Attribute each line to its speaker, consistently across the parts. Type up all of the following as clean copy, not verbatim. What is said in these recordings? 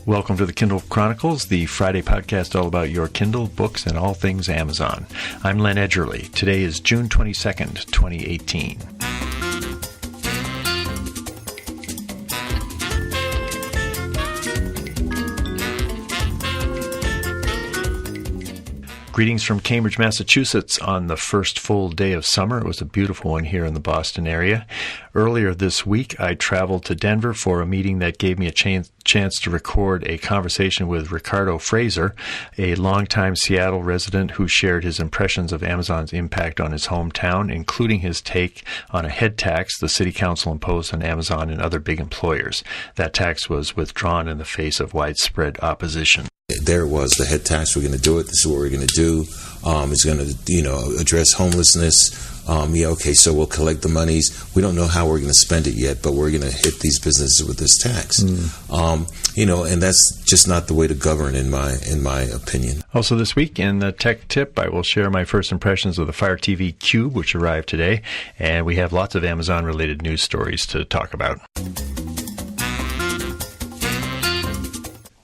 Speaker 1: Welcome to the Kindle Chronicles, the Friday podcast all about your Kindle, books, and all things Amazon. I'm Len Edgerly. Today is June 22nd, 2018. Greetings from Cambridge, Massachusetts on the first full day of summer. It was a beautiful one here in the Boston area. Earlier this week, I traveled to Denver for a meeting that gave me a chance to record a conversation with Ricardo Frazer, a longtime Seattle resident who shared his impressions of Amazon's impact on his hometown, including his take on a head tax the city council imposed on Amazon and other big employers. That tax was withdrawn in the face of widespread opposition.
Speaker 2: There it was, the head tax. We're going to do it. This is what we're going to do. It's going to, address homelessness. So we'll collect the monies. We don't know how we're going to spend it yet, but we're going to hit these businesses with this tax. And that's just not the way to govern, in my opinion.
Speaker 1: Also this week in the Tech Tip, I will share my first impressions of the Fire TV Cube, which arrived today, and we have lots of Amazon-related news stories to talk about.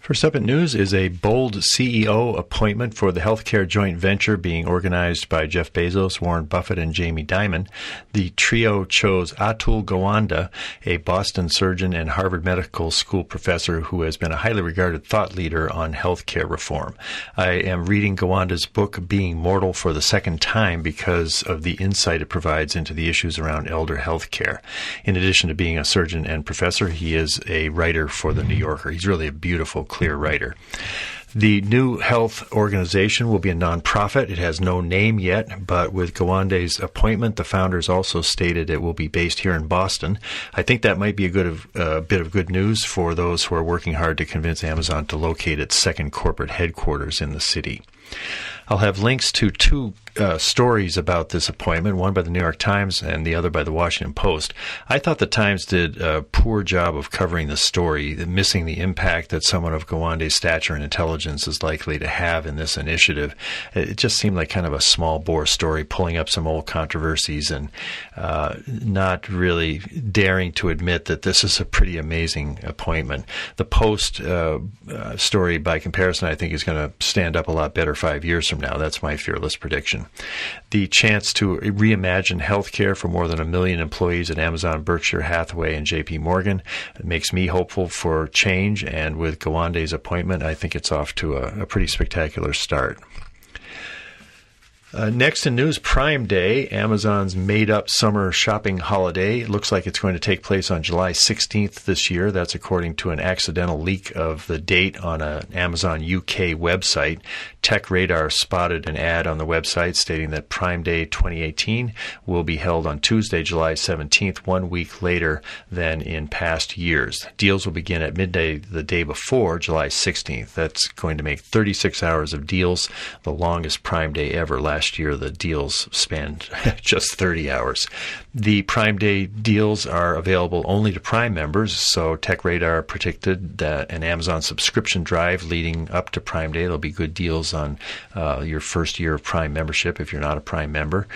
Speaker 1: First up in news is a bold CEO appointment for the healthcare joint venture being organized by Jeff Bezos, Warren Buffett, and Jamie Dimon. The trio chose Atul Gawande, a Boston surgeon and Harvard Medical School professor who has been a highly regarded thought leader on healthcare reform. I am reading Gawande's book, Being Mortal, for the second time because of the insight it provides into the issues around elder healthcare. In addition to being a surgeon and professor, he is a writer for The New Yorker. He's really a beautiful, clear writer. The new health organization will be a nonprofit. It has no name yet, but with Gawande's appointment, the founders also stated it will be based here in Boston. I think that might be a bit of good news for those who are working hard to convince Amazon to locate its second corporate headquarters in the city. I'll have links to two stories about this appointment, one by the New York Times and the other by the Washington Post. I thought the Times did a poor job of covering the story, missing the impact that someone of Gawande's stature and intelligence is likely to have in this initiative. It just seemed like kind of a small bore story, pulling up some old controversies and not really daring to admit that this is a pretty amazing appointment. The Post story, by comparison, I think is going to stand up a lot better 5 years from now. That's my fearless prediction. The chance to reimagine healthcare for more than 1 million employees at Amazon, Berkshire Hathaway, and JP Morgan makes me hopeful for change. And with Gawande's appointment, I think it's off to a pretty spectacular start. Next in news, Prime Day, Amazon's made-up summer shopping holiday. It looks like it's going to take place on July 16th this year. That's according to an accidental leak of the date on an Amazon UK website. TechRadar spotted an ad on the website stating that Prime Day 2018 will be held on Tuesday, July 17th, 1 week later than in past years. Deals will begin at midday the day before, July 16th. That's going to make 36 hours of deals, the longest Prime Day ever. Last year, the deals spanned just 30 hours. The Prime Day deals are available only to Prime members, so TechRadar predicted that an Amazon subscription drive leading up to Prime Day. There'll be good deals on your first year of Prime membership if you're not a Prime member.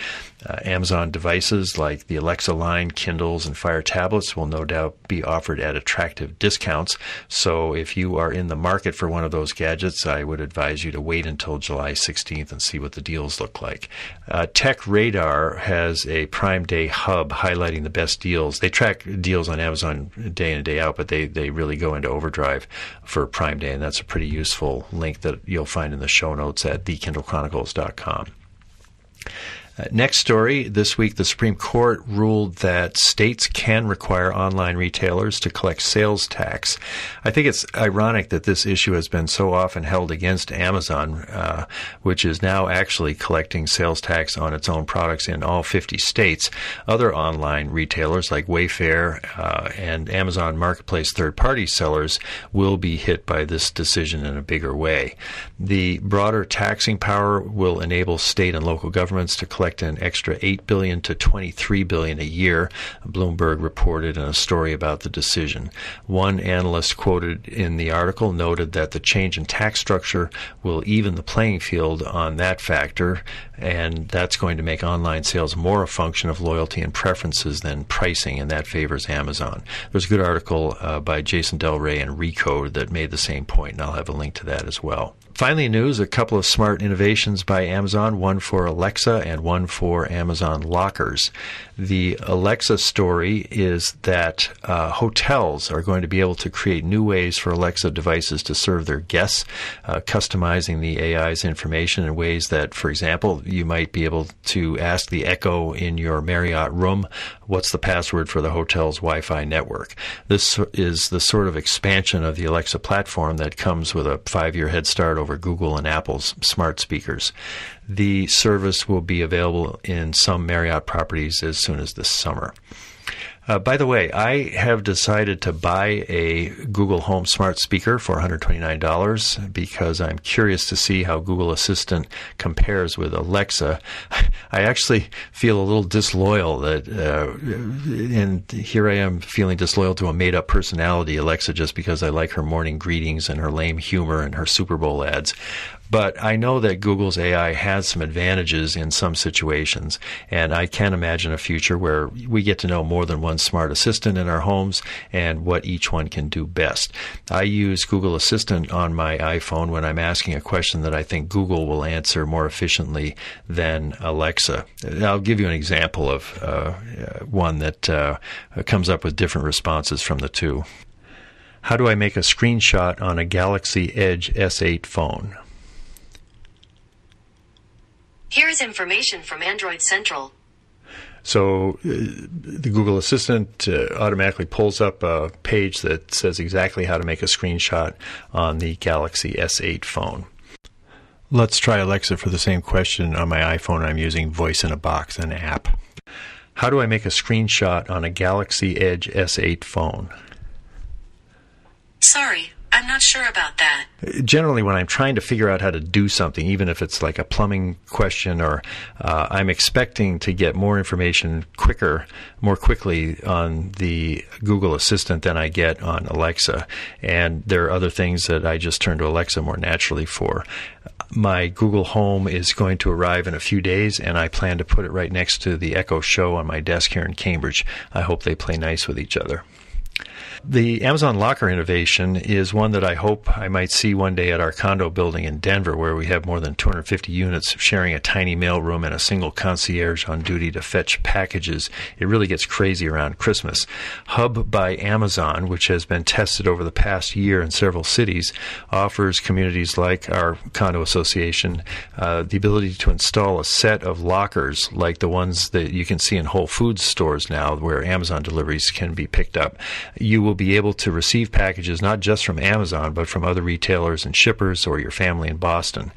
Speaker 1: Amazon devices like the Alexa line, Kindles, and Fire tablets will no doubt be offered at attractive discounts. So if you are in the market for one of those gadgets, I would advise you to wait until July 16th and see what the deals look like. TechRadar has a Prime Day hub highlighting the best deals. They track deals on Amazon day in and day out, but they really go into overdrive for Prime Day, and that's a pretty useful link that you'll find in the show notes at thekindlechronicles.com. Next story, this week the Supreme Court ruled that states can require online retailers to collect sales tax. I think it's ironic that this issue has been so often held against Amazon, which is now actually collecting sales tax on its own products in all 50 states. Other online retailers like Wayfair and Amazon Marketplace third-party sellers will be hit by this decision in a bigger way. The broader taxing power will enable state and local governments to collect collect an extra $8 billion to $23 billion a year, Bloomberg reported in a story about the decision. One analyst quoted in the article noted that the change in tax structure will even the playing field on that factor, and that's going to make online sales more a function of loyalty and preferences than pricing, and that favors Amazon. There's a good article by Jason Del Rey and Recode that made the same point, and I'll have a link to that as well. Finally, news, a couple of smart innovations by Amazon, one for Alexa and one for Amazon lockers. The Alexa story is that hotels are going to be able to create new ways for Alexa devices to serve their guests, customizing the AI's information in ways that, for example, you might be able to ask the Echo in your Marriott room, what's the password for the hotel's Wi-Fi network? This is the sort of expansion of the Alexa platform that comes with a 5-year head start over Google and Apple's smart speakers. The service will be available in some Marriott properties as soon as this summer. By the way, I have decided to buy a Google Home smart speaker for $129 because I'm curious to see how Google Assistant compares with Alexa. I actually feel a little disloyal that, and here I am feeling disloyal to a made-up personality, Alexa, just because I like her morning greetings and her lame humor and her Super Bowl ads. But I know that Google's AI has some advantages in some situations, and I can imagine a future where we get to know more than one smart assistant in our homes and what each one can do best. I use Google Assistant on my iPhone when I'm asking a question that I think Google will answer more efficiently than Alexa. I'll give you an example of one that comes up with different responses from the two. How do I make a screenshot on a Galaxy Edge S8 phone?
Speaker 3: Here is information from Android Central.
Speaker 1: So the Google Assistant automatically pulls up a page that says exactly how to make a screenshot on the Galaxy S8 phone. Let's try Alexa for the same question on my iPhone. I'm using Voice in a Box, an app. How do I make a screenshot on a Galaxy Edge S8 phone?
Speaker 3: Sorry, I'm not sure about that.
Speaker 1: Generally, when I'm trying to figure out how to do something, even if it's like a plumbing question or I'm expecting to get more information more quickly on the Google Assistant than I get on Alexa. And there are other things that I just turn to Alexa more naturally for. My Google Home is going to arrive in a few days, and I plan to put it right next to the Echo Show on my desk here in Cambridge. I hope they play nice with each other. The Amazon Locker innovation is one that I hope I might see one day at our condo building in Denver, where we have more than 250 units sharing a tiny mailroom and a single concierge on duty to fetch packages. It really gets crazy around Christmas. Hub by Amazon, which has been tested over the past year in several cities, offers communities like our condo association the ability to install a set of lockers like the ones that you can see in Whole Foods stores now, where Amazon deliveries can be picked up. You will be able to receive packages not just from Amazon, but from other retailers and shippers or your family in Boston.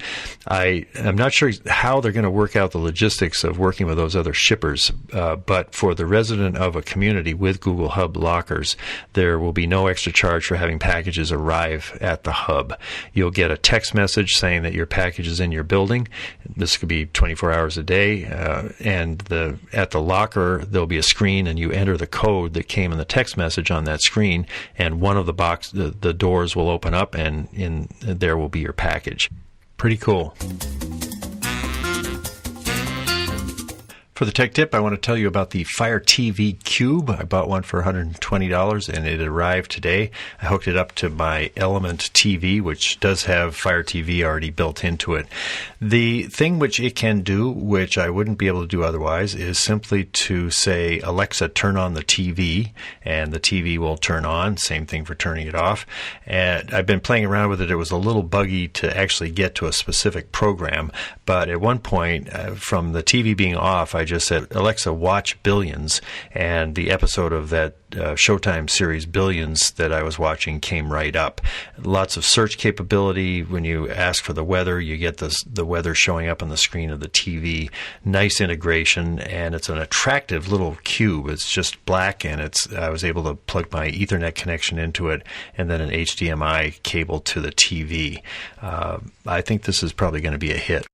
Speaker 1: I'm not sure how they're going to work out the logistics of working with those other shippers, but for the resident of a community with Google Hub lockers, there will be no extra charge for having packages arrive at the hub. You'll get a text message saying that your package is in your building. This could be 24 hours a day, and at the locker, there'll be a screen, and you enter the code that came in the text message on that screen, and one of the doors will open up, and in there will be your package. Pretty cool. For the tech tip, I want to tell you about the Fire TV Cube. I bought one for $120, and it arrived today. I hooked it up to my Element TV, which does have Fire TV already built into it. The thing which it can do, which I wouldn't be able to do otherwise, is simply to say, Alexa, turn on the TV, and the TV will turn on. Same thing for turning it off. And I've been playing around with it. It was a little buggy to actually get to a specific program, but at one point, from the TV being off, I just said, Alexa, watch Billions, and the episode of that Showtime series Billions that I was watching came right up. Lots of search capability. When you ask for the weather, you get the weather showing up on the screen of the TV. Nice integration, and it's an attractive little cube. It's just black, and I was able to plug my Ethernet connection into it and then an HDMI cable to the TV. I think this is probably going to be a hit.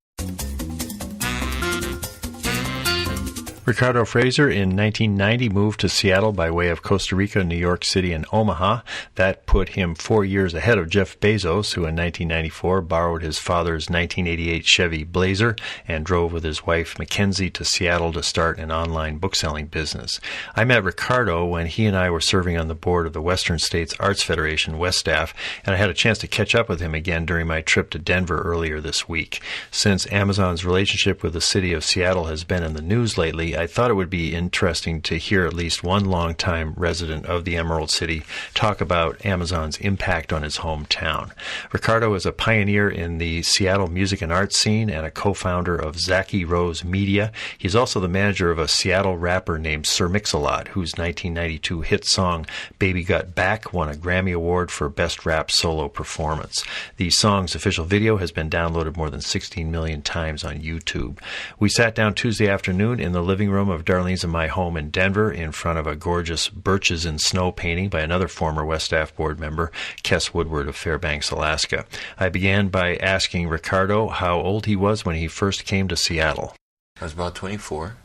Speaker 1: Ricardo Frazer in 1990 moved to Seattle by way of Costa Rica, New York City, and Omaha. That put him 4 years ahead of Jeff Bezos, who in 1994 borrowed his father's 1988 Chevy Blazer and drove with his wife Mackenzie to Seattle to start an online bookselling business. I met Ricardo when he and I were serving on the board of the Western States Arts Federation, WESTAF, and I had a chance to catch up with him again during my trip to Denver earlier this week. Since Amazon's relationship with the city of Seattle has been in the news lately, I thought it would be interesting to hear at least one longtime resident of the Emerald City talk about Amazon's impact on his hometown. Ricardo is a pioneer in the Seattle music and arts scene and a co-founder of Zaki-Rose Media. He's also the manager of a Seattle rapper named Sir Mix-a-Lot, whose 1992 hit song Baby Got Back won a Grammy Award for Best Rap Solo Performance. The song's official video has been downloaded more than 16 million times on YouTube. We sat down Tuesday afternoon in the living room of Darlene's and my home in Denver in front of a gorgeous Birches in Snow painting by another former WESTAF board member, Kes Woodward of Fairbanks, Alaska. I began by asking Ricardo how old he was when he first came to Seattle.
Speaker 2: I was about 24,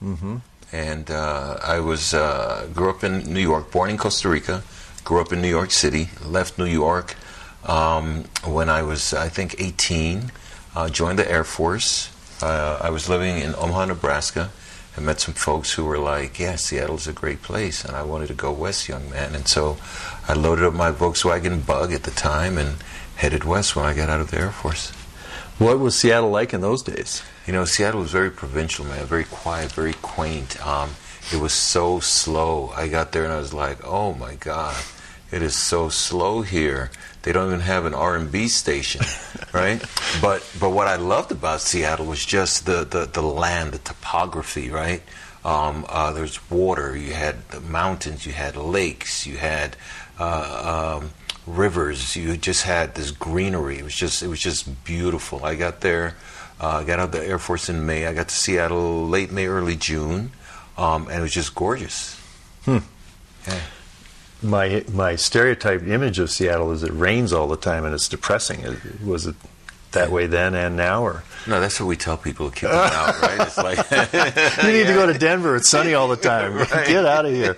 Speaker 2: and I grew up in New York, born in Costa Rica, grew up in New York City, left New York when I was, I think, 18, joined the Air Force. I was living in Omaha, Nebraska. I met some folks who were like, yeah, Seattle's a great place, and I wanted to go west, young man. And so I loaded up my Volkswagen Bug at the time and headed west when I got out of the Air Force.
Speaker 1: What was Seattle like in those days?
Speaker 2: You know, Seattle was very provincial, man, very quiet, very quaint. It was so slow. I got there and I was like, oh my God, it is so slow here. They don't even have an R&B station, right? But what I loved about Seattle was just the land, the topography, right? There's water, you had the mountains, you had lakes, you had rivers, you just had this greenery. It was just beautiful. I got there, got out of the Air Force in May. I got to Seattle late May, early June, and it was just gorgeous. Yeah.
Speaker 1: My stereotyped image of Seattle is it rains all the time and it's depressing. Was it that way then and now, or?
Speaker 2: No, that's what we tell people to keep them out, right? It's like
Speaker 1: you need to go to Denver. It's sunny all the time. Right. Get out of here.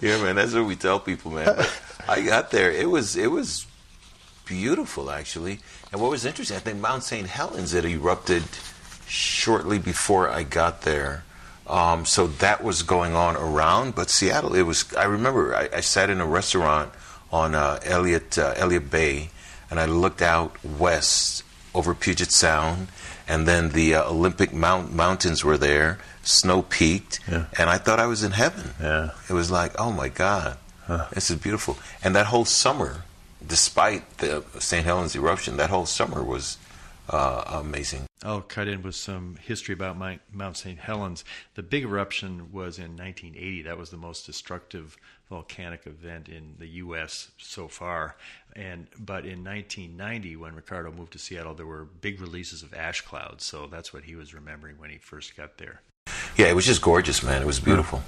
Speaker 2: Yeah, man, that's what we tell people, man. But I got there. It was beautiful, actually. And what was interesting, I think Mount St. Helens had erupted shortly before I got there. So that was going on around, but Seattle, I remember I sat in a restaurant on Elliott Bay, and I looked out west over Puget Sound, and then the Olympic mountains were there, snow peaked, and I thought I was in heaven. Yeah. It was like, oh my God, this is beautiful. And that whole summer, despite the St. Helens eruption, that whole summer was amazing.
Speaker 1: I'll cut in with some history about Mount St. Helens. The big eruption was in 1980. That was the most destructive volcanic event in the U.S. so far. But in 1990, when Ricardo moved to Seattle, there were big releases of ash clouds. So that's what he was remembering when he first got there.
Speaker 2: Yeah, it was just gorgeous, man. It was beautiful.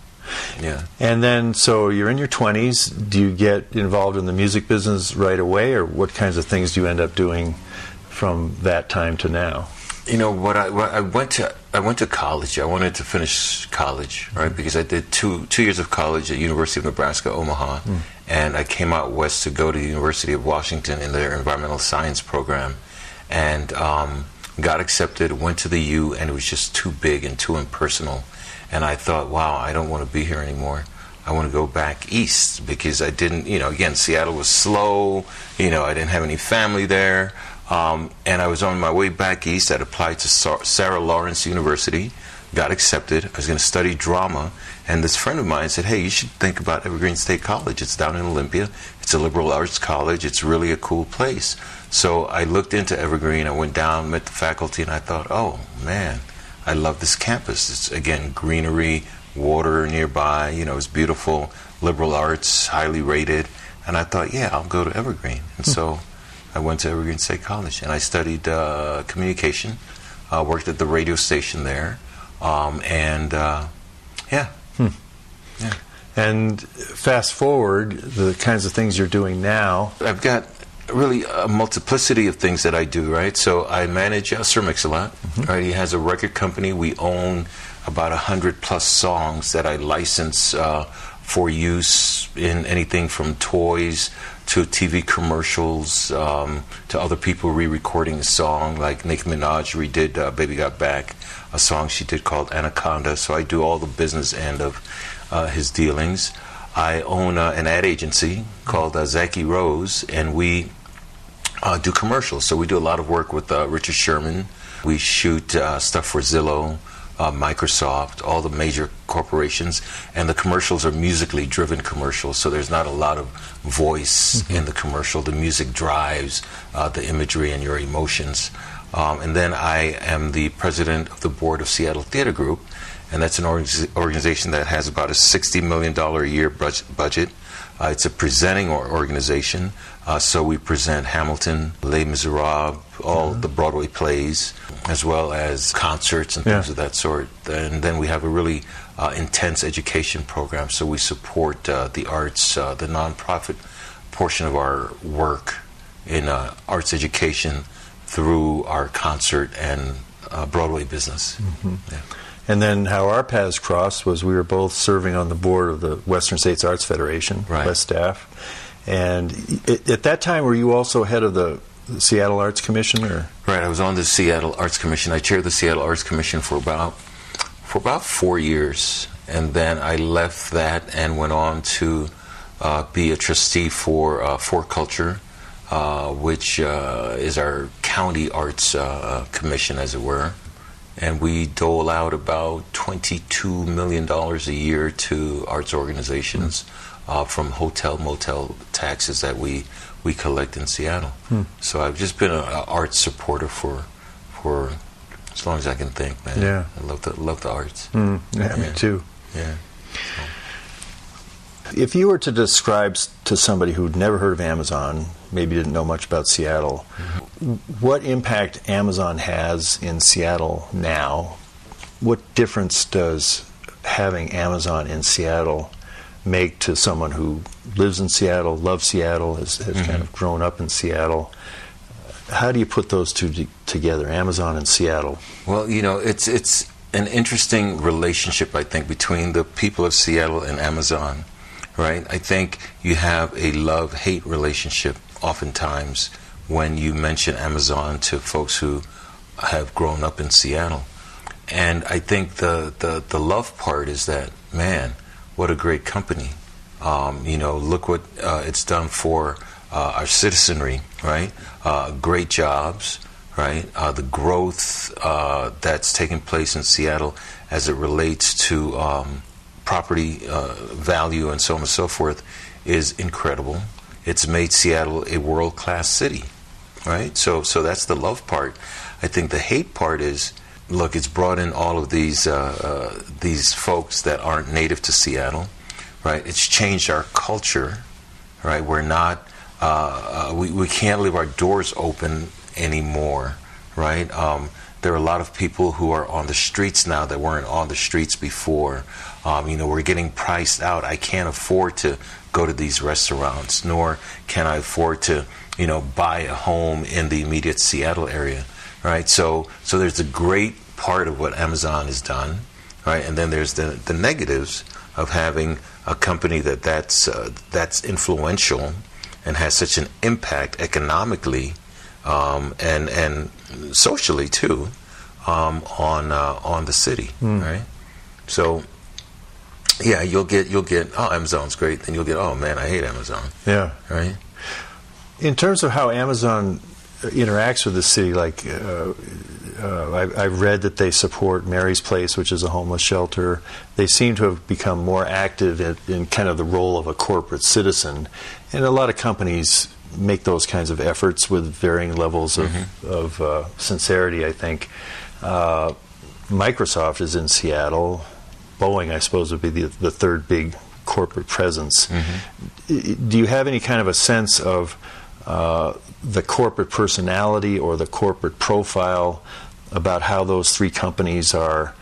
Speaker 2: Yeah.
Speaker 1: And then, so you're in your 20s. Do you get involved in the music business right away, or what kinds of things do you end up doing from that time to now?
Speaker 2: You know what? I went to college. I wanted to finish college, right? Because I did two years of college at University of Nebraska, Omaha, and I came out west to go to the University of Washington in their environmental science program, and got accepted. Went to the U, and it was just too big and too impersonal. And I thought, wow, I don't want to be here anymore. I want to go back east because I didn't. Again, Seattle was slow. I didn't have any family there. And I was on my way back east. I'd applied to Sarah Lawrence University, got accepted. I was going to study drama, and this friend of mine said, hey, you should think about Evergreen State College. It's down in Olympia. It's a liberal arts college. It's really a cool place. So I looked into Evergreen. I went down, met the faculty, and I thought, oh, man, I love this campus. It's, again, greenery, water nearby. It's beautiful, liberal arts, highly rated. And I thought, yeah, I'll go to Evergreen. And so I went to Evergreen State College, and I studied communication, worked at the radio station there, yeah.
Speaker 1: And fast forward, the kinds of things you're doing now.
Speaker 2: I've got really a multiplicity of things that I do, right? So I manage Sir Mix-a-Lot, right? He has a record company. We own about 100+ songs that I license for use in anything from toys to TV commercials, to other people re-recording a song, like Nicki Minaj redid Baby Got Back, a song she did called Anaconda. So I do all the business end of his dealings. I own an ad agency called Zaki-Rose, and we do commercials. So we do a lot of work with Richard Sherman. We shoot stuff for Zillow, Microsoft, all the major corporations, and the commercials are musically driven commercials, so there's not a lot of voice in the commercial. The music drives the imagery and your emotions. And then I am the president of the board of Seattle Theater Group, and that's an organization that has about a $60 million a year budget. It's a presenting organization, so we present Hamilton, Les Miserables, all the Broadway plays, as well as concerts and things of that sort. And then we have a really intense education program, so we support the arts, the nonprofit portion of our work in arts education through our concert and Broadway business. Yeah.
Speaker 1: And then how our paths crossed was we were both serving on the board of the Western States Arts Federation, WESTAF. And at that time, were you also head of the Seattle Arts Commission? Or?
Speaker 2: Right, I was on the Seattle Arts Commission. I chaired the Seattle Arts Commission for about 4 years. And then I left that and went on to be a trustee for Culture, which is our county arts commission, as it were. And we dole out about $22 million a year to arts organizations from hotel, motel taxes that we collect in Seattle. So I've just been an arts supporter for as long as I can think, man.
Speaker 1: Yeah.
Speaker 2: I love the arts.
Speaker 1: Yeah, me too.
Speaker 2: Yeah.
Speaker 1: If you were to describe to somebody who'd never heard of Amazon, maybe didn't know much about Seattle, what impact Amazon has in Seattle now? What difference does having Amazon in Seattle make to someone who lives in Seattle, loves Seattle, has kind of grown up in Seattle? How do you put those two together, Amazon and Seattle?
Speaker 2: Well, you know, it's an interesting relationship, I think, between the people of Seattle and Amazon. Right? I think you have a love-hate relationship oftentimes when you mention Amazon to folks who have grown up in Seattle. And I think the love part is that, man, what a great company. You know, look what it's done for our citizenry, right? Great jobs, right? The growth that's taking place in Seattle as it relates to property value and so on and so forth is incredible. It's made Seattle a world-class city, right? So that's the love part. I think the hate part is, look, it's brought in all of these folks that aren't native to Seattle, right? It's changed our culture, right? We're not, we can't leave our doors open anymore, right? There are a lot of people who are on the streets now that weren't on the streets before. You know, we're getting priced out. I can't afford to go to these restaurants, nor can I afford to, you know, buy a home in the immediate Seattle area, right? So there's a great part of what Amazon has done, right? And then there's the negatives of having a company that's influential and has such an impact economically and socially too on the city, right? So yeah, you'll get oh, Amazon's great, then you'll get, oh man, I hate Amazon.
Speaker 1: Yeah.
Speaker 2: Right.
Speaker 1: In terms of how Amazon interacts with the city, like I've read that they support Mary's Place, which is a homeless shelter. They seem to have become more active in kind of the role of a corporate citizen, and a lot of companies make those kinds of efforts with varying levels of sincerity, I think. Microsoft is in Seattle. Boeing, I suppose, would be the third big corporate presence. Do you have any kind of a sense of the corporate personality or the corporate profile about how those three companies are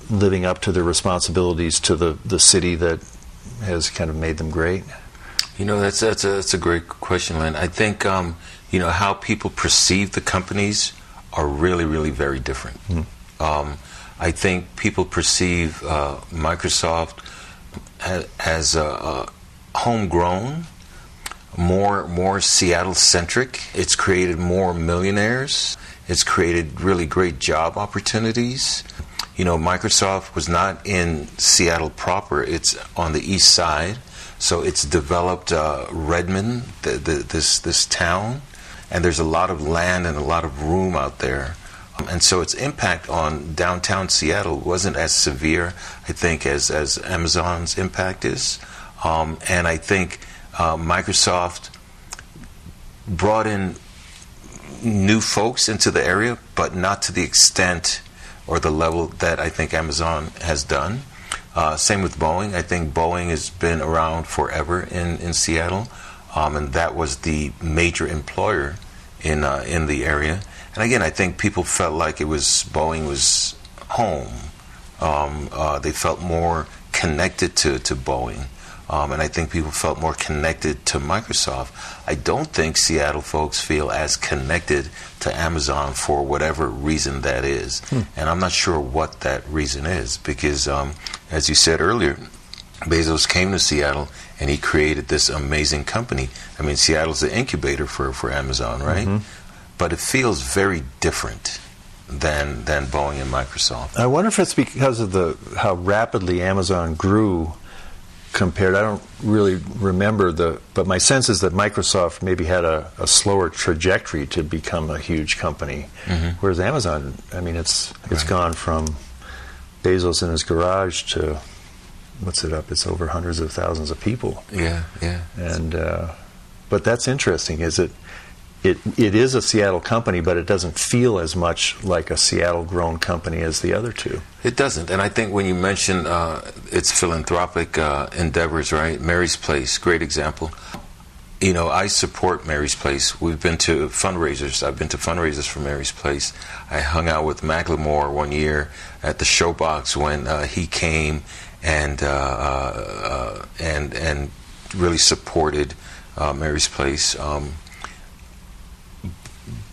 Speaker 1: living up to their responsibilities to the city that has kind of made them great?
Speaker 2: You know, that's a great question, Len. I think you know, how people perceive the companies are really, really very different. I think people perceive Microsoft as homegrown, more Seattle-centric. It's created more millionaires. It's created really great job opportunities. You know, Microsoft was not in Seattle proper. It's on the east side. So it's developed Redmond, this town, and there's a lot of land and a lot of room out there. And so its impact on downtown Seattle wasn't as severe, I think, as Amazon's impact is. And I think Microsoft brought in new folks into the area, but not to the extent or the level that I think Amazon has done. Same with Boeing. I think Boeing has been around forever in Seattle, and that was the major employer in the area. And again, I think people felt like Boeing was home. They felt more connected to Boeing. And I think people felt more connected to Microsoft. I don't think Seattle folks feel as connected to Amazon for whatever reason that is. And I'm not sure what that reason is, because as you said earlier, Bezos came to Seattle and he created this amazing company. I mean, Seattle's the incubator for Amazon, right? Mm-hmm. But it feels very different than Boeing and Microsoft.
Speaker 1: I wonder if it's because of how rapidly Amazon grew compared. I don't really remember but my sense is that Microsoft maybe had a slower trajectory to become a huge company, whereas Amazon, I mean, it's gone from Bezos in his garage to what's it up? It's over hundreds of thousands of people.
Speaker 2: Yeah.
Speaker 1: And but that's interesting. It is a Seattle company, but it doesn't feel as much like a Seattle-grown company as the other two.
Speaker 2: It doesn't. And I think when you mention its philanthropic endeavors, right? Mary's Place, great example. You know, I support Mary's Place. We've been to fundraisers. I've been to fundraisers for Mary's Place. I hung out with Macklemore one year at the Showbox when he came and really supported Mary's Place.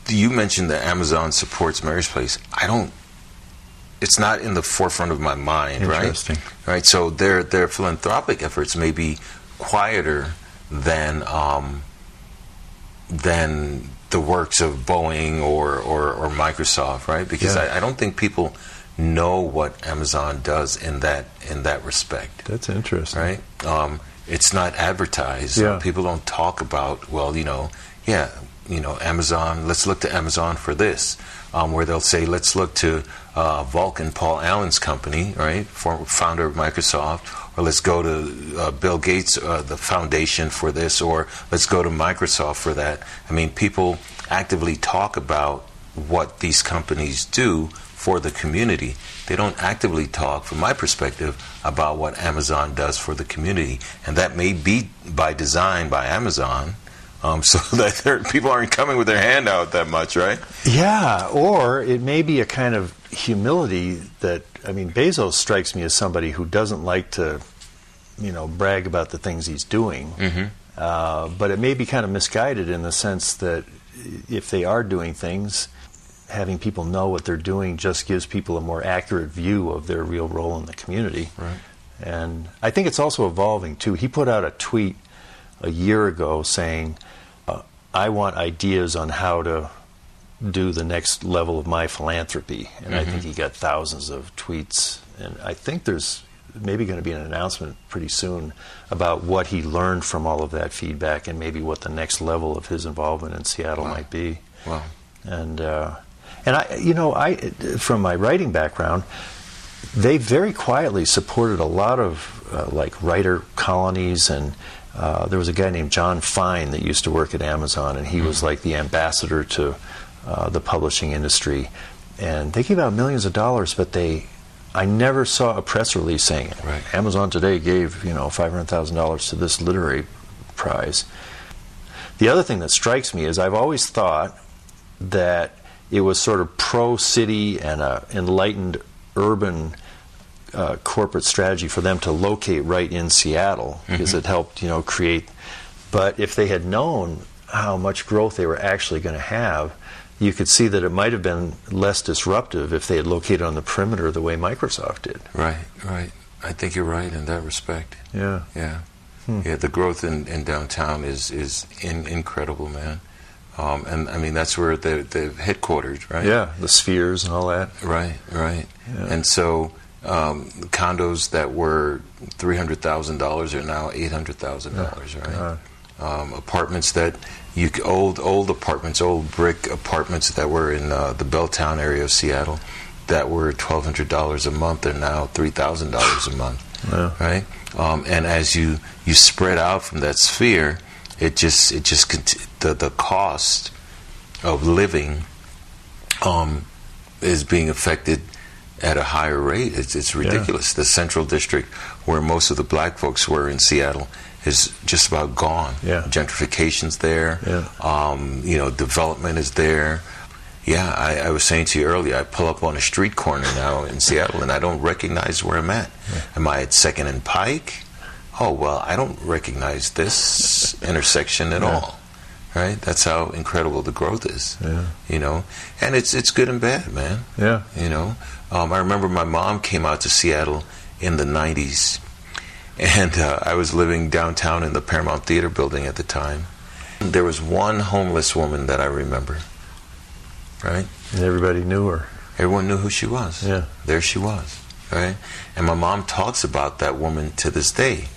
Speaker 2: You mentioned that Amazon supports Mary's Place. It's not in the forefront of my mind,
Speaker 1: Interesting.
Speaker 2: Right? So their philanthropic efforts may be quieter than the works of Boeing or Microsoft, right? Because I don't think people know what Amazon does in that respect.
Speaker 1: That's interesting.
Speaker 2: Right? It's not advertised.
Speaker 1: Yeah.
Speaker 2: People don't talk about, Amazon, let's look to Amazon for this, where they'll say, let's look to Vulcan, Paul Allen's company, right, founder of Microsoft, or let's go to Bill Gates, the foundation for this, or let's go to Microsoft for that. I mean, people actively talk about what these companies do for the community. They don't actively talk, from my perspective, about what Amazon does for the community. And that may be by design by Amazon, so that people aren't coming with their hand out that much, right?
Speaker 1: Yeah, or it may be a kind of humility that, I mean, Bezos strikes me as somebody who doesn't like to, brag about the things he's doing. But it may be kind of misguided in the sense that if they are doing things, having people know what they're doing just gives people a more accurate view of their real role in the community.
Speaker 2: Right.
Speaker 1: And I think it's also evolving, too. He put out a tweet a year ago saying, I want ideas on how to do the next level of my philanthropy. And I think he got thousands of tweets. And I think there's maybe going to be an announcement pretty soon about what he learned from all of that feedback and maybe what the next level of his involvement in Seattle might be.
Speaker 2: Wow.
Speaker 1: And I from my writing background, they very quietly supported a lot of writer colonies, and there was a guy named John Fine that used to work at Amazon, and he was like the ambassador to the publishing industry. And they gave out millions of dollars, but I never saw a press release saying Amazon today gave $500,000 to this literary prize. The other thing that strikes me is I've always thought that it was sort of pro-city and an enlightened urban corporate strategy for them to locate right in Seattle, because it helped create. But if they had known how much growth they were actually going to have, you could see that it might have been less disruptive if they had located on the perimeter the way Microsoft did.
Speaker 2: Right. I think you're right in that respect.
Speaker 1: Yeah.
Speaker 2: Yeah, the growth in downtown is incredible, man. And I mean, that's where they're headquartered, right?
Speaker 1: Yeah, the spheres and all that.
Speaker 2: Right.
Speaker 1: Yeah.
Speaker 2: And so condos that were $300,000 are now $800,000, right? Apartments that old apartments, old brick apartments that were in the Belltown area of Seattle that were $1,200 a month are now $3,000 a month, right? And as you spread out from that sphere, the cost of living is being affected at a higher rate. It's ridiculous. The Central District, where most of the black folks were in Seattle, is just about gone. Gentrification's there. Development is there. I was saying to you earlier, I pull up on a street corner now in Seattle and I don't recognize where I'm at. Am I at 2nd and Pike? Oh, well, I don't recognize this intersection at all. Right? That's how incredible the growth is. And it's good and bad, man. I remember my mom came out to Seattle in the 90s, and I was living downtown in the Paramount Theater building at the time. There was one homeless woman that I remember, right?
Speaker 1: And everybody knew her.
Speaker 2: Everyone knew who she was. There she was, right? And my mom talks about that woman to this day.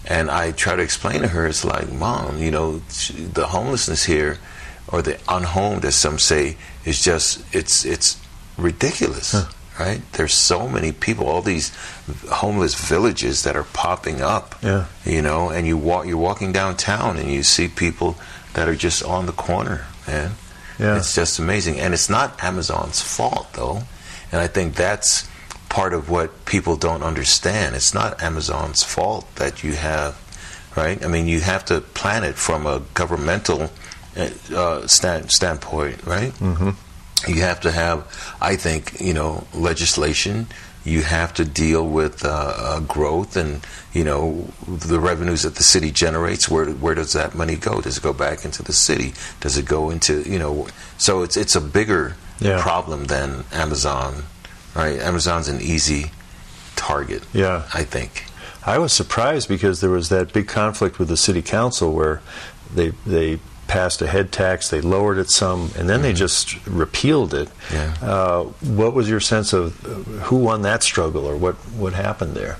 Speaker 2: And I try to explain to her, it's like, Mom, the homelessness here, or the unhomed, as some say, is just, it's ridiculous, right? There's so many people, all these homeless villages that are popping up, and you're walking downtown and you see people that are just on the corner, man. It's just amazing. And it's not Amazon's fault, though. And I think that's part of what people don't understand. It's not Amazon's fault that you have, right? I mean, you have to plan it from a governmental standpoint, right? You have to have, I think, legislation. You have to deal with growth and, the revenues that the city generates. Where does that money go? Does it go back into the city? Does it go into, so it's a bigger problem than Amazon. Right, Amazon's an easy target. I think.
Speaker 1: I was surprised because there was that big conflict with the city council where they passed a head tax, they lowered it some, and then they just repealed it. What was your sense of who won that struggle, or what happened there?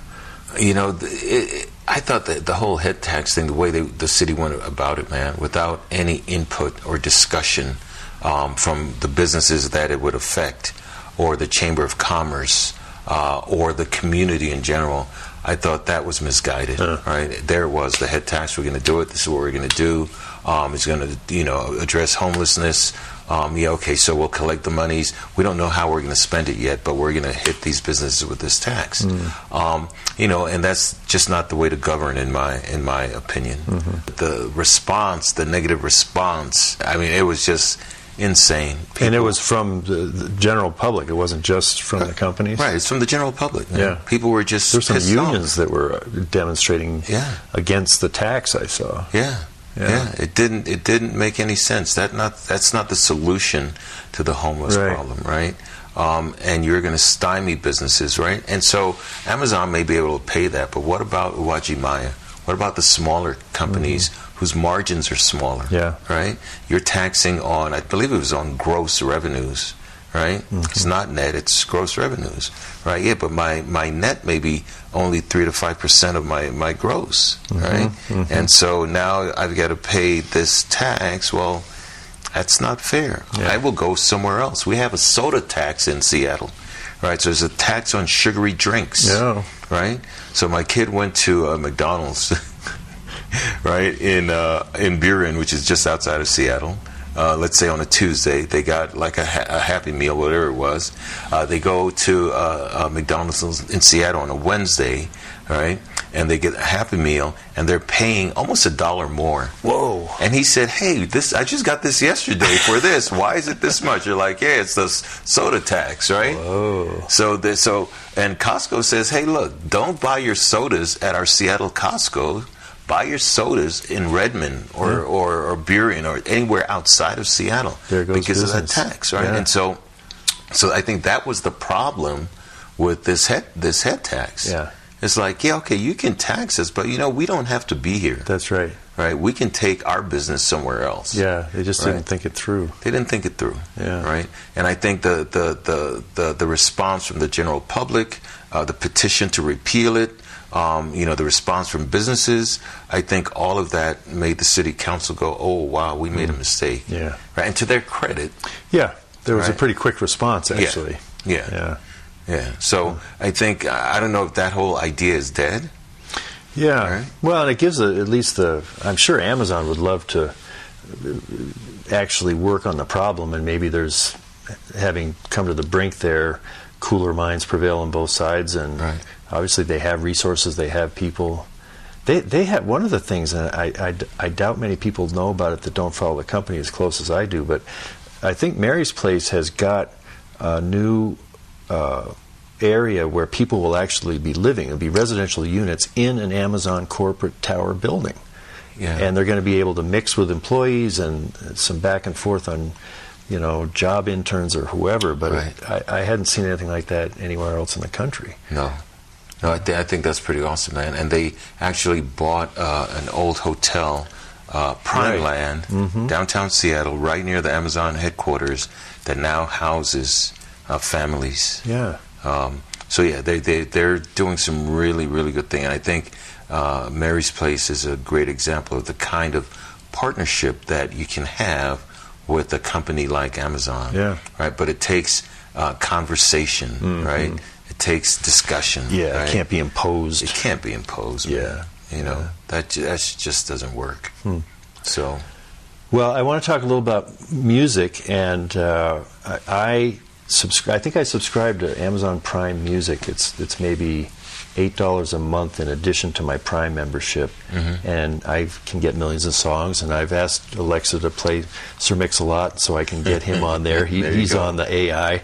Speaker 2: I thought that the whole head tax thing, the way the city went about it, man, without any input or discussion from the businesses that it would affect, or the Chamber of Commerce, or the community in general, I thought that was misguided. Right? There it was, the head tax, we're going to do it, this is what we're going to do. It's going to, address homelessness. So we'll collect the monies. We don't know how we're going to spend it yet, but we're going to hit these businesses with this tax. And that's just not the way to govern, in my opinion. The response, the negative response, I mean, it was just insane.
Speaker 1: And it was from the general public. It wasn't just from the companies.
Speaker 2: Right, it's from the general public. Man. People were just
Speaker 1: there's some unions that were demonstrating against the tax. I saw. It didn't make any sense. That's not the solution to the homeless problem, right? And you're going to stymie businesses, right? And so Amazon may be able to pay that, but what about Uwajimaya? What about the smaller companies whose margins are smaller? Right? You're taxing on, I believe it was on gross revenues, right? It's not net, it's gross revenues, right? But my net may be only 3 to 5% of my gross, right? And so now I've got to pay this tax. Well, that's not fair. I will go somewhere else. We have a soda tax in Seattle, right? So there's a tax on sugary drinks, right? So my kid went to McDonald's, right, in Buren, which is just outside of Seattle. Let's say on a Tuesday, they got like a Happy Meal, whatever it was. They go to McDonald's in Seattle on a Wednesday, right? And they get a Happy Meal, and they're paying almost $1 more. Whoa!
Speaker 2: And he said, "Hey, I just got this yesterday for this. Why is it this much?" You're like, "Yeah, it's the soda tax, right?"
Speaker 1: Whoa!
Speaker 2: And Costco says, "Hey, look, don't buy your sodas at our Seattle Costco. buy your sodas in Redmond or Burien or anywhere outside of Seattle because of that tax, right? And so I think that was the problem with this head tax.
Speaker 1: Yeah.
Speaker 2: It's like, yeah, okay, you can tax us, but we don't have to be here.
Speaker 1: That's right.
Speaker 2: Right? We can take our business somewhere else.
Speaker 1: Yeah, they just didn't think it through.
Speaker 2: They didn't think it through.
Speaker 1: Yeah.
Speaker 2: Right? And I think the response from the general public, the petition to repeal it, the response from businesses, I think all of that made the city council go, oh, wow, we made a mistake.
Speaker 1: Yeah.
Speaker 2: Right? And to their credit.
Speaker 1: Yeah, there was a pretty quick response, actually.
Speaker 2: Yeah. So I think, I don't know if that whole idea is dead.
Speaker 1: Yeah.
Speaker 2: Right?
Speaker 1: Well, and it gives at least I'm sure Amazon would love to actually work on the problem, and maybe there's, having come to the brink there, cooler minds prevail on both sides, and obviously they have resources, they have people. They have one of the things, and I doubt many people know about it that don't follow the company as close as I do, but I think Mary's Place has got a new area where people will actually be living. It'll be residential units in an Amazon corporate tower building. Yeah. And they're going to be able to mix with employees and some back and forth on, job interns or whoever. But I hadn't seen anything like that anywhere else in the country.
Speaker 2: No, I think that's pretty awesome, man. And they actually bought an old hotel, Prime Land, downtown Seattle, right near the Amazon headquarters, that now houses families.
Speaker 1: Yeah.
Speaker 2: They're doing some really, really good thing. And I think Mary's Place is a great example of the kind of partnership that you can have with a company like Amazon.
Speaker 1: Yeah.
Speaker 2: Right? But it takes conversation, right? It takes discussion.
Speaker 1: Yeah,
Speaker 2: right?
Speaker 1: It can't be imposed.
Speaker 2: It can't be imposed.
Speaker 1: Yeah.
Speaker 2: Man. That just doesn't work. So.
Speaker 1: Well, I want to talk a little about music, and I think I subscribe to Amazon Prime Music. It's maybe $8 a month in addition to my Prime membership, and I can get millions of songs. And I've asked Alexa to play Sir Mix-a-Lot so I can get him on there. He's on the AI,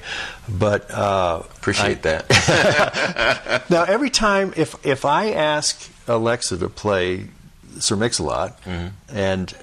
Speaker 1: but
Speaker 2: appreciate that.
Speaker 1: Now, every time if I ask Alexa to play Sir Mix-a-Lot, and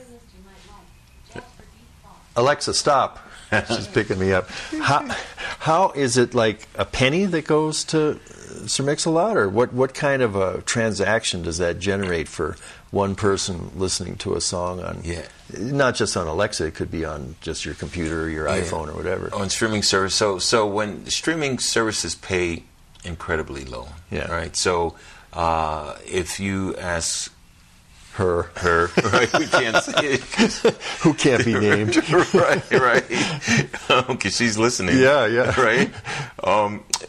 Speaker 1: Alexa, stop. She's picking me up. How is it, like a penny that goes to Sir Mix-a-Lot, or what kind of a transaction does that generate for one person listening to a song on? Yeah. Not just on Alexa, it could be on just your computer or your iPhone or whatever.
Speaker 2: On streaming service. So when streaming services pay incredibly low, right? So if you ask
Speaker 1: her,
Speaker 2: right? We can't say it.
Speaker 1: Who can't be named.
Speaker 2: right. Because she's listening.
Speaker 1: Yeah.
Speaker 2: Right?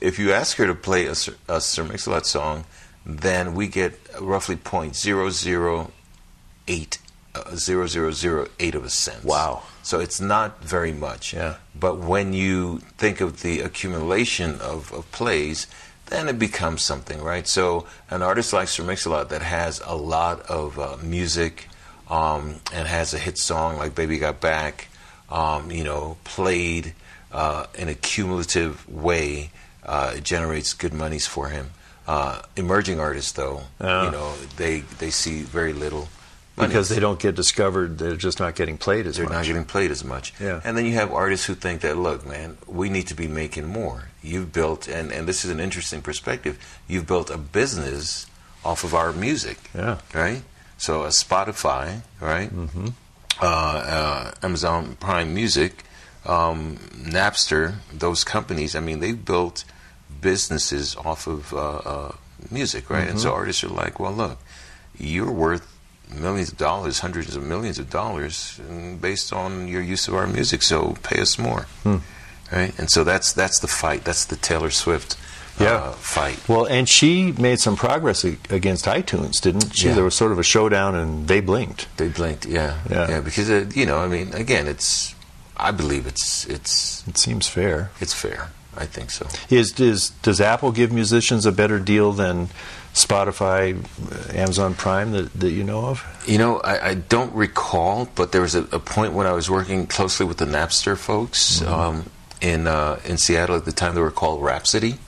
Speaker 2: If you ask her to play a Sir Mix-a-Lot song, then we get roughly 0.0008 of a cent.
Speaker 1: Wow.
Speaker 2: So it's not very much.
Speaker 1: Yeah.
Speaker 2: But when you think of the accumulation of plays, then it becomes something, right? So an artist like Sir Mix-a-Lot that has a lot of music and has a hit song like Baby Got Back, played in a cumulative way, it generates good monies for him. Emerging artists, though, they see very little money.
Speaker 1: Because they don't get discovered, they're just not getting played as much.
Speaker 2: They're not getting played as much.
Speaker 1: Yeah.
Speaker 2: And then you have artists who think that, look, man, we need to be making more. You've built, and this is an interesting perspective, you've built a business off of our music.
Speaker 1: Yeah.
Speaker 2: Right? So a Spotify, right? Amazon Prime Music, Napster, those companies, I mean, they've built businesses off of music, right? And so artists are like, well, look, you're worth millions of dollars, hundreds of millions of dollars based on your use of our music, so pay us more. Right? And so that's the fight. That's the Taylor Swift fight.
Speaker 1: Well, and she made some progress against iTunes, didn't she? There was sort of a showdown, and they blinked.
Speaker 2: Yeah, because again, I believe it
Speaker 1: seems fair.
Speaker 2: It's fair. I think so.
Speaker 1: Does Apple give musicians a better deal than Spotify, Amazon Prime that you know of?
Speaker 2: I don't recall, but there was a point when I was working closely with the Napster folks in Seattle at the time. They were called Rhapsody,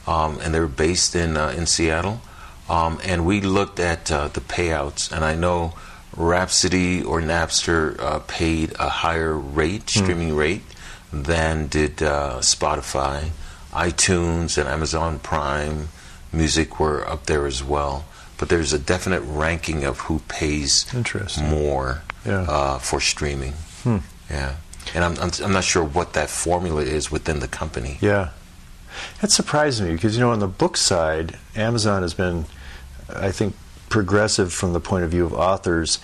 Speaker 2: and they were based in Seattle. and we looked at the payouts, and I know Rhapsody or Napster paid a higher rate, streaming rate, than did Spotify. iTunes and Amazon Prime Music were up there as well. But there's a definite ranking of who pays more for streaming. Yeah, and I'm not sure what that formula is within the company.
Speaker 1: Yeah, that surprised me because on the book side, Amazon has been, I think, progressive from the point of view of authors.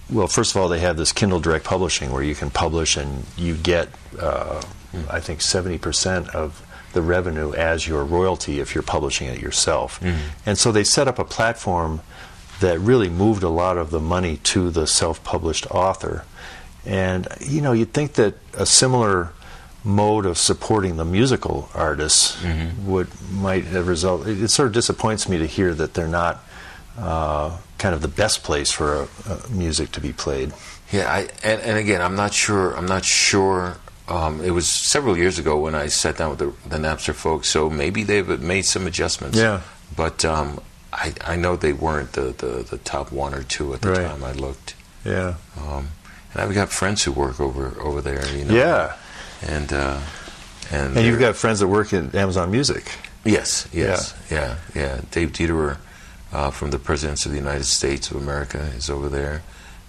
Speaker 1: Well, first of all, they have this Kindle Direct Publishing where you can publish and you get, I think, 70% of the revenue as your royalty if you're publishing it yourself. And so they set up a platform that really moved a lot of the money to the self-published author. And you'd think that a similar mode of supporting the musical artists might have resulted. It sort of disappoints me to hear that they're not kind of the best place for music to be played.
Speaker 2: Yeah, and again, I'm not sure. It was several years ago when I sat down with the Napster folks, so maybe they've made some adjustments.
Speaker 1: Yeah.
Speaker 2: But I know they weren't the top one or two at the time I looked.
Speaker 1: Yeah.
Speaker 2: And I've got friends who work over there.
Speaker 1: Yeah.
Speaker 2: And
Speaker 1: you've got friends that work at Amazon Music.
Speaker 2: Yes. Yeah. Dave Dieterer from the Presidents of the United States of America is over there.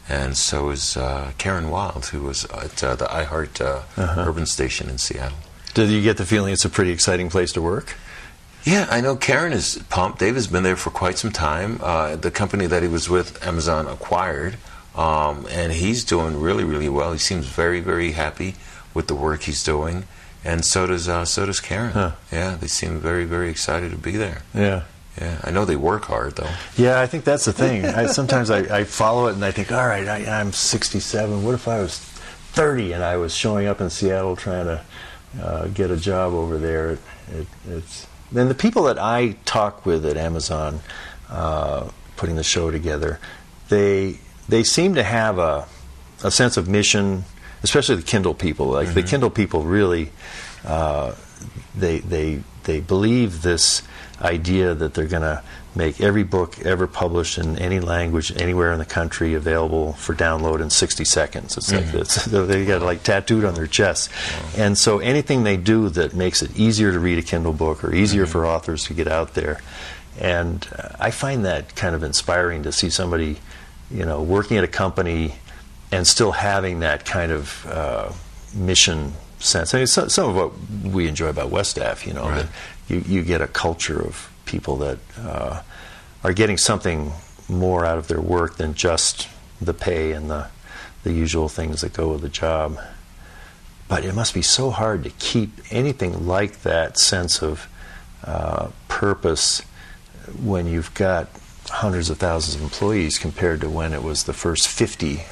Speaker 2: And so is Karen Wild, who was at the iHeart Urban Station in Seattle.
Speaker 1: Did you get the feeling it's a pretty exciting place to work?
Speaker 2: Yeah, I know Karen is pumped. Dave has been there for quite some time. The company that he was with, Amazon acquired, and he's doing really, really well. He seems very, very happy with the work he's doing, and so does Karen.
Speaker 1: Huh.
Speaker 2: Yeah, they seem very, very excited to be there.
Speaker 1: Yeah.
Speaker 2: Yeah, I know they work hard, though.
Speaker 1: Yeah, I think that's the thing. Sometimes I follow it and I think, all right, I'm 67. What if I was 30 and I was showing up in Seattle trying to get a job over there? It's then the people that I talk with at Amazon, putting the show together, they seem to have a sense of mission, especially the Kindle people. Like the Kindle people really, they believe this idea that they're going to make every book ever published in any language anywhere in the country available for download in 60 seconds. It's like they got it like tattooed on their chest. And so anything they do that makes it easier to read a Kindle book or easier for authors to get out there. And I find that kind of inspiring to see somebody, working at a company and still having that kind of mission sense. I mean, some of what we enjoy about WESTAF, that you get a culture of people that are getting something more out of their work than just the pay and the usual things that go with the job. But it must be so hard to keep anything like that sense of purpose when you've got hundreds of thousands of employees compared to when it was the first 50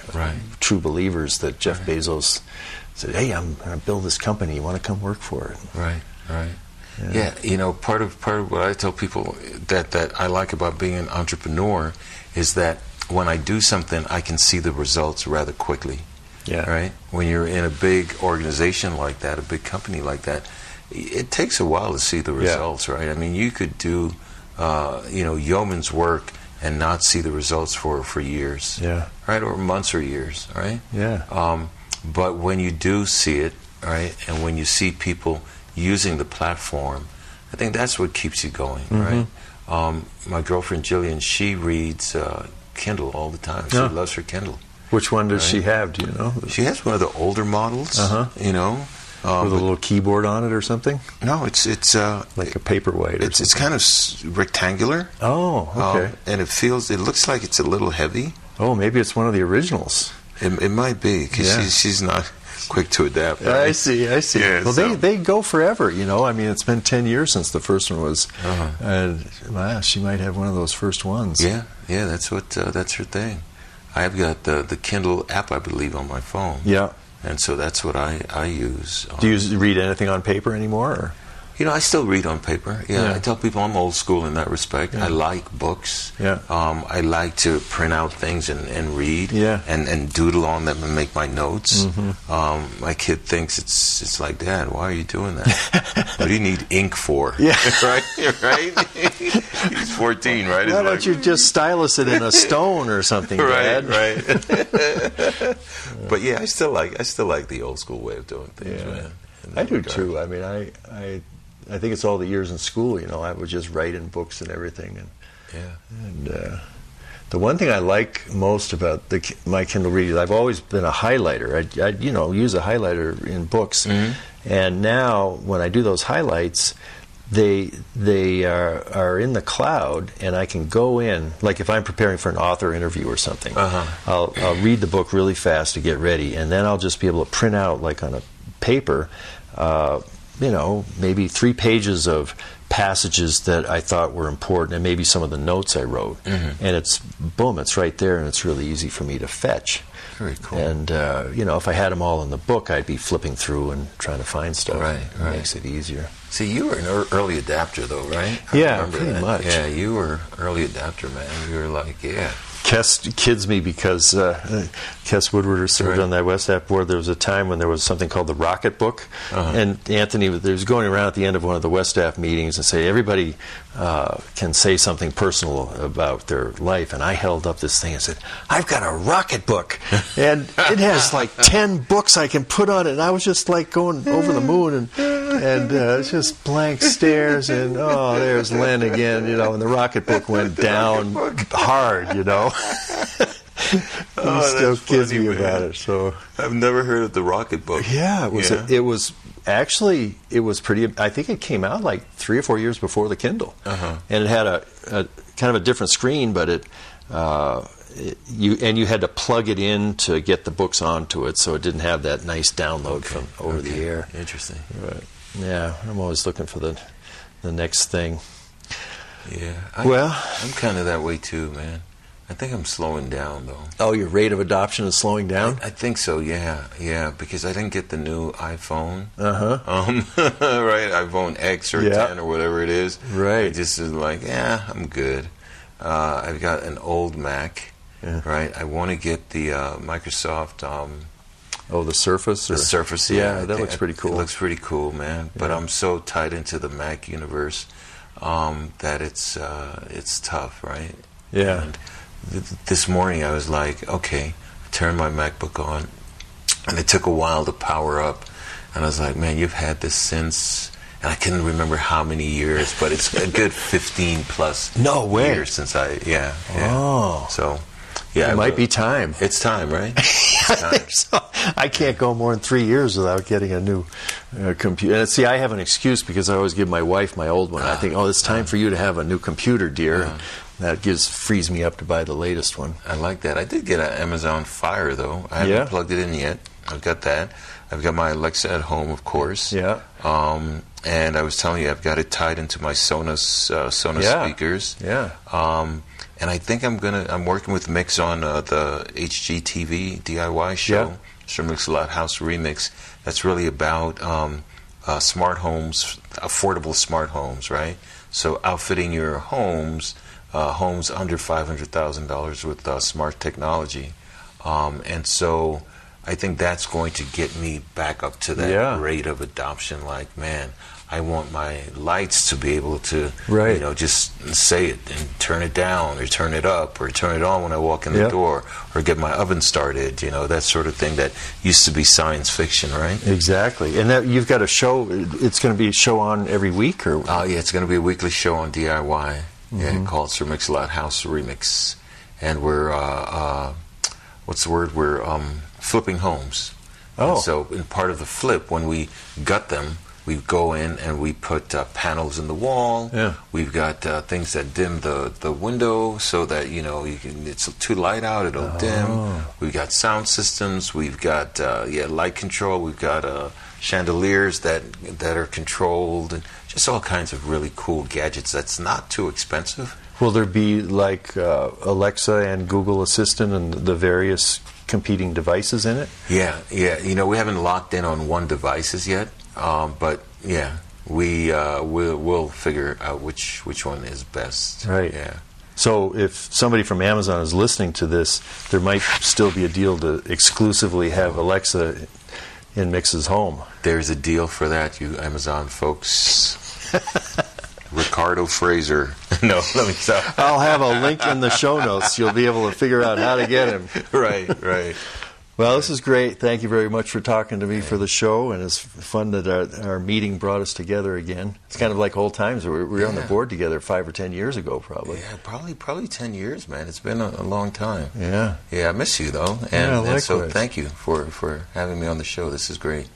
Speaker 1: true believers that Jeff Bezos said, hey, I'm going to build this company. You want to come work for it?
Speaker 2: Right. Yeah, part of what I tell people that I like about being an entrepreneur is that when I do something, I can see the results rather quickly.
Speaker 1: Yeah.
Speaker 2: Right? When you're in a big organization like that, a big company like that, it takes a while to see the results, right? I mean, you could do, yeoman's work and not see the results for years.
Speaker 1: Yeah.
Speaker 2: Right? Or months or years, right?
Speaker 1: Yeah.
Speaker 2: But when you do see it, right, and when you see people using the platform, I think that's what keeps you going, right? My girlfriend Jillian, she reads Kindle all the time. She loves her Kindle.
Speaker 1: Which one does she have? Do you know?
Speaker 2: She has one of the older models.
Speaker 1: With a little keyboard on it or something.
Speaker 2: No, it's
Speaker 1: like a paperweight.
Speaker 2: It's kind of rectangular.
Speaker 1: Oh, okay.
Speaker 2: And it looks like it's a little heavy.
Speaker 1: Oh, maybe it's one of the originals.
Speaker 2: It might be because she's not quick to adapt. Right?
Speaker 1: I see.
Speaker 2: Yeah,
Speaker 1: well, they go forever, I mean, it's been 10 years since the first one was. She might have one of those first ones.
Speaker 2: Yeah, that's her thing. I've got the Kindle app, I believe, on my phone.
Speaker 1: Yeah.
Speaker 2: And so that's what I use.
Speaker 1: Do you read anything on paper anymore? Or?
Speaker 2: I still read on paper.
Speaker 1: Yeah.
Speaker 2: I tell people I'm old school in that respect. I like books.
Speaker 1: Yeah.
Speaker 2: I like to print out things and read.
Speaker 1: Yeah.
Speaker 2: And doodle on them and make my notes. My kid thinks it's like, Dad, why are you doing that? What do you need ink for?
Speaker 1: Yeah.
Speaker 2: Right? He's 14, right?
Speaker 1: Why don't you just stylus it in a stone or something, Dad?
Speaker 2: Right. But yeah, I still like the old school way of doing things, man.
Speaker 1: I do too. I mean, I think it's all the years in school. I would just write in books and everything. And the one thing I like most about my Kindle reading, I've always been a highlighter. I use a highlighter in books, and now when I do those highlights, they are in the cloud, and I can go in, like if I'm preparing for an author interview or something, I'll read the book really fast to get ready, and then I'll just be able to print out, like on a paper, maybe 3 pages of passages that I thought were important, and maybe some of the notes I wrote, and it's right there, and it's really easy for me to fetch.
Speaker 2: Very cool.
Speaker 1: And if I had them all in the book, I'd be flipping through and trying to find stuff.
Speaker 2: Right.
Speaker 1: It makes it easier.
Speaker 2: See, you were an early adapter, though, right?
Speaker 1: Yeah, pretty much.
Speaker 2: Yeah, you were early adapter, man. You were like,
Speaker 1: Kes kids me because Kes Woodward served on that WESTAF board. There was a time when there was something called the Rocket Book, and Anthony was going around at the end of one of the WESTAF meetings and say everybody can say something personal about their life, and I held up this thing and said, I've got a Rocket Book, and it has like 10 books I can put on it, and I was just like going over the moon, and it's just blank stares, and there's Len again, and the Rocket Book went down hard, He still kids me about it. So
Speaker 2: I've never heard of the Rocket Book.
Speaker 1: Yeah, it was. It was actually. It was pretty. I think it came out like 3 or 4 years before the Kindle, and it had a kind of a different screen, but you had to plug it in to get the books onto it, so it didn't have that nice download from over the air.
Speaker 2: Interesting.
Speaker 1: Right. Yeah, I'm always looking for the next thing.
Speaker 2: Yeah. I'm kind of that way too, man. I think I'm slowing down, though.
Speaker 1: Oh, your rate of adoption is slowing down?
Speaker 2: I think so, yeah, because I didn't get the new iPhone. Right, iPhone X or 10 or whatever it is.
Speaker 1: Right.
Speaker 2: I just is like, I'm good. I've got an old Mac, right? I want to get the Microsoft...
Speaker 1: the Surface?
Speaker 2: The Surface,
Speaker 1: yeah. That looks pretty cool.
Speaker 2: It looks pretty cool, man. But I'm so tied into the Mac universe that it's tough, right?
Speaker 1: Yeah.
Speaker 2: And this morning I was like, okay, I turned my MacBook on, and it took a while to power up, and I was like, man, you've had this since, and I couldn't remember how many years, but it's a good 15 plus years since
Speaker 1: Oh.
Speaker 2: So, yeah.
Speaker 1: It might be time.
Speaker 2: It's time, right? It's time.
Speaker 1: I can't go more than 3 years without getting a new computer. And see, I have an excuse because I always give my wife my old one. I think, it's time for you to have a new computer, dear. That frees me up to buy the latest one.
Speaker 2: I like that. I did get an Amazon Fire, though. I haven't plugged it in yet. I've got that. I've got my Alexa at home, of course.
Speaker 1: Yeah.
Speaker 2: And I was telling you, I've got it tied into my Sonos speakers.
Speaker 1: Yeah.
Speaker 2: And I think I'm working with Mix on the HGTV DIY show, Sir Mix-a-Lot House Remix. That's really about smart homes, affordable smart homes, right? So outfitting your homes under $500,000 with smart technology. And so I think that's going to get me back up to that rate of adoption. Like, man, I want my lights to be able to, just say it and turn it down or turn it up or turn it on when I walk in the door or get my oven started, that sort of thing that used to be science fiction, right?
Speaker 1: Exactly. And that you've got a show, it's going to be a show on every week? Or
Speaker 2: it's going to be a weekly show on DIY called Sir Mix-a-Lot House Remix. And we're, we're flipping homes.
Speaker 1: Oh.
Speaker 2: And so in part of the flip, when we gut them, we go in and we put panels in the wall.
Speaker 1: Yeah.
Speaker 2: We've got things that dim the window so that it's too light out, it'll dim. We've got sound systems. We've got light control. We've got chandeliers that are controlled, and just all kinds of really cool gadgets. That's not too expensive.
Speaker 1: Will there be like Alexa and Google Assistant and the various competing devices in it?
Speaker 2: Yeah. We haven't locked in on one devices yet. But we'll figure out which one is best.
Speaker 1: Right.
Speaker 2: Yeah.
Speaker 1: So if somebody from Amazon is listening to this, there might still be a deal to exclusively have Alexa in Mix's home.
Speaker 2: There's a deal for that, you Amazon folks. Ricardo Frazer. No, let me stop.
Speaker 1: I'll have a link in the show notes. You'll be able to figure out how to get him.
Speaker 2: Right.
Speaker 1: Well, this is great. Thank you very much for talking to me for the show, and it's fun that our meeting brought us together again. It's kind of like old times. We were on the board together 5 or 10 years ago, probably.
Speaker 2: Yeah, probably 10 years, man. It's been a long time.
Speaker 1: Yeah.
Speaker 2: Yeah, I miss you, though. And so thank you for having me on the show. This is great.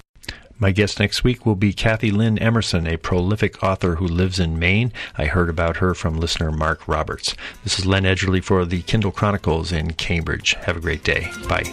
Speaker 1: My guest next week will be Kathy Lynn Emerson, a prolific author who lives in Maine. I heard about her from listener Mark Roberts. This is Len Edgerly for the Kindle Chronicles in Cambridge. Have a great day. Bye.